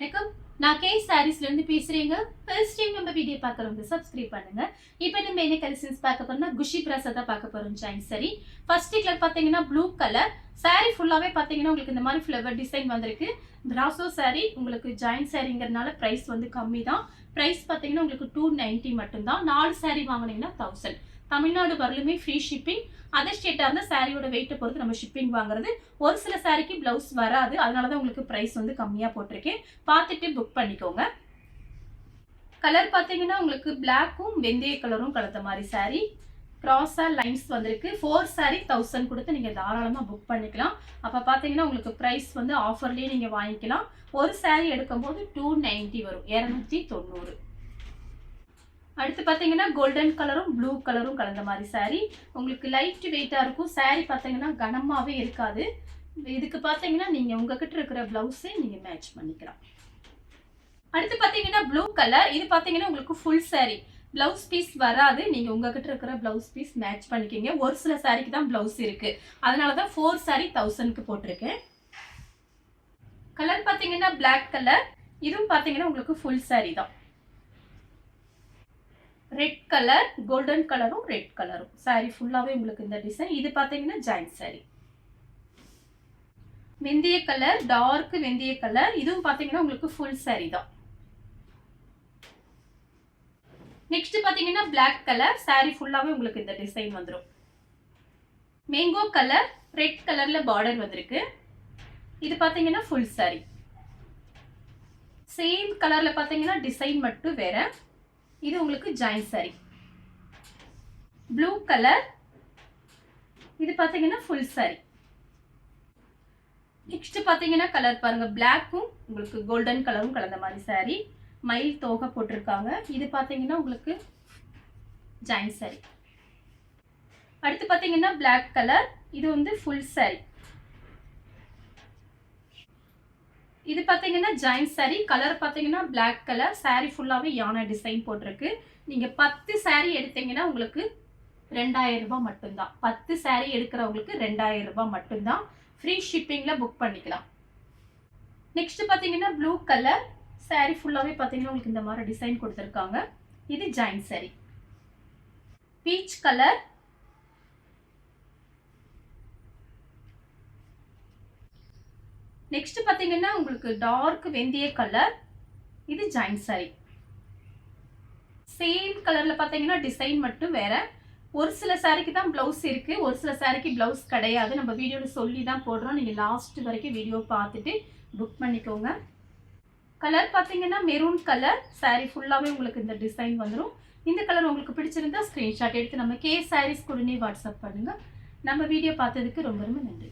வணக்கம். நான் கே சாரீஸ்ல இருந்து பேசுறேங்க. ஃபர்ஸ்ட் டைம் நம்ம வீடியோ பார்க்கறவங்க சப்ஸ்கிரைப் பண்ணுங்க. இப்போ நம்ம என்ன கலெக்ஷன்ஸ் பார்க்க போறோம்னா குஷி பிரஸா தான் பார்க்க போறோம். ஜாயின் சரி. ஃபர்ஸ்ட் கலர் பாத்தீங்கன்னா ப்ளூ கலர். சாரி ஃபுல்லாவே பாத்தீங்கன்னா உங்களுக்கு இந்த மாதிரி ஃப்ளவர் டிசைன் வந்திருக்கு. பிராசோ சாரி உங்களுக்கு ஜாயின் சாரிங்கிறதுனால பிரைஸ் வந்து கம்மி தான். பிரைஸ் பாத்தீங்கன்னா உங்களுக்கு 290 மட்டும் தான். 4 சாரி வாங்குனீங்கன்னா 1000. தமிழ்நாடு வரலுமே ஃப்ரீ ஷிப்பிங். அதர் ஸ்டேட்டா இருந்தா சாரியோட வெயிட்டை பொறுத்து நம்ம ஷிப்பிங் வாங்குறது. ஒரு சில சாரிக்கு பிளவுஸ் வராது, அதனாலதான் உங்களுக்கு பிரைஸ் வந்து கம்மியா போட்டிருக்கேன். பார்த்துட்டு புக் பண்ணிக்கோங்க. கலர் பாத்தீங்கன்னா உங்களுக்கு பிளாக்கும் வெந்தய கலரும் கலந்த மாதிரி சாரி. கிராஸா லைன்ஸ் வந்திருக்கு. 4 சாரி 1000 கொடுத்து நீங்க தாராளமா புக் பண்ணிக்கலாம். அப்ப பாத்தீங்கன்னா உங்களுக்கு பிரைஸ் வந்து ஆஃபர்லயே நீங்க வாங்கிக்கலாம். ஒரு சாரி எடுக்கும்போது 290 வரும், 290. அடுத்து பாத்தீங்கன்னா கோல்டன் கலரும் ப்ளூ கலரும் கலந்த மாதிரி சாரி. உங்களுக்கு லைட் வெயிட்டா இருக்கும். சாரி பாத்தீங்கன்னா கனமாவே இருக்காது. இதுக்கு பாத்தீங்கன்னா நீங்க உங்ககிட்ட இருக்கிற பிளவுஸே நீங்க மேட்ச் பண்ணிக்கலாம். அடுத்து பாத்தீங்கன்னா ப்ளூ கலர். இது பாத்தீங்கன்னா உங்களுக்கு ஃபுல் சாரி. பிளவுஸ் பீஸ் வராது. நீங்க உங்ககிட்ட இருக்கிற பிளவுஸ் பீஸ் மேட்ச் பண்ணிக்கீங்க. ஒரு சில சாரிக்கு தான் பிளவுஸ் இருக்கு, அதனாலதான் 4 சாரி 1000க்கு போட்டிருக்கேன். கலர் பாத்தீங்கன்னா பிளாக் கலர். இதுவும் பாத்தீங்கன்னா உங்களுக்கு ஃபுல் சாரி தான். ரெட் கலர், கோல்டன் கலரும் ரெட் கலரும் சாரி ஃபுல்லாவே உங்களுக்கு இந்த டிசைன். இது பாத்தீங்கன்னா ஜாயின் சாரி. வெந்தய கலர், டார்க் வெந்தய கலர். இதுவும் பாத்தீங்கன்னா உங்களுக்கு ஃபுல் சாரி தான். நெக்ஸ்ட் பாத்தீங்கன்னா பிளாக் கலர். சாரி ஃபுல்லாவே உங்களுக்கு இந்த டிசைன் வந்துடும். மேங்கோ கலர், ரெட் கலர்ல பார்டர் வந்திருக்கு. இது பாத்தீங்கன்னா ஃபுல் சாரி. சேம் கலர்ல பாத்தீங்கன்னா டிசைன் மட்டும் வேற. இது உங்களுக்கு ஜாயின் சாரி. Blue colour. இது பாத்தீங்கன்னா ஃபுல் சாரி. நெக்ஸ்ட் பாத்தீங்கன்னா கலர் பாருங்க. பிளாக்கும் உங்களுக்கு கோல்டன் கலரும் கலந்த மாதிரி சாரி. மயில் தோகை போட்டிருக்காங்க. இது பாத்தீங்கன்னா உங்களுக்கு ஜாயின் சாரி. அடுத்து பாத்தீங்கன்னா பிளாக் கலர். இது வந்து ஃபுல் சாரி. இது பாத்தீங்கன்னா ஜாயின் சாரி. கலர் பாத்தீங்கன்னா பிளாக் கலர். சாரி ஃபுல்லாவே யானை டிசைன் போட்டிருக்கு. நீங்க 10 சாரி எடுத்தீங்கன்னா உங்களுக்கு 2000 ரூபாய் மட்டும்தான். 10 சாரி எடுக்கிறவங்களுக்கு 2000 ரூபாய் மட்டும்தான். ஃப்ரீ ஷிப்பிங்ல புக் பண்ணிக்கலாம். நெக்ஸ்ட் பாத்தீங்கன்னா ப்ளூ கலர். சாரி ஃபுல்லாவே பாத்தீங்கன்னா உங்களுக்கு இந்த மாதிரி டிசைன் கொடுத்திருக்காங்க. இது join sorry. Peach colour. Next பாத்தீங்கன்னா உங்களுக்கு டார்க் வெந்தய கலர். இது ஜாயின் சாரி. சேம் கலர்ல பாத்தீங்கன்னா டிசைன் மட்டும் வேற. ஒரு சில சாரிக்கு தான் பிளவுஸ் இருக்கு, ஒரு சில சாரிக்கு பிளவுஸ் கிடையாது. நம்ம வீடியோல சொல்லி தான் போடுறோம். நீங்க லாஸ்ட் வரைக்கும் வீடியோ பார்த்துட்டு புக் பண்ணிக்கோங்க. கலர் பாத்தீங்கன்னா மெரூன் கலர். சாரி ஃபுல்லாவே உங்களுக்கு இந்த டிசைன் வந்துடும். இந்த கலர் உங்களுக்கு பிடிச்சிருந்தா ஸ்கிரீன்ஷாட் எடுத்து நம்ம கே சாரீஸ் உடனே வாட்ஸ்அப் பண்ணுங்க. நம்ம வீடியோ பார்த்ததுக்கு ரொம்ப ரொம்ப நன்றி.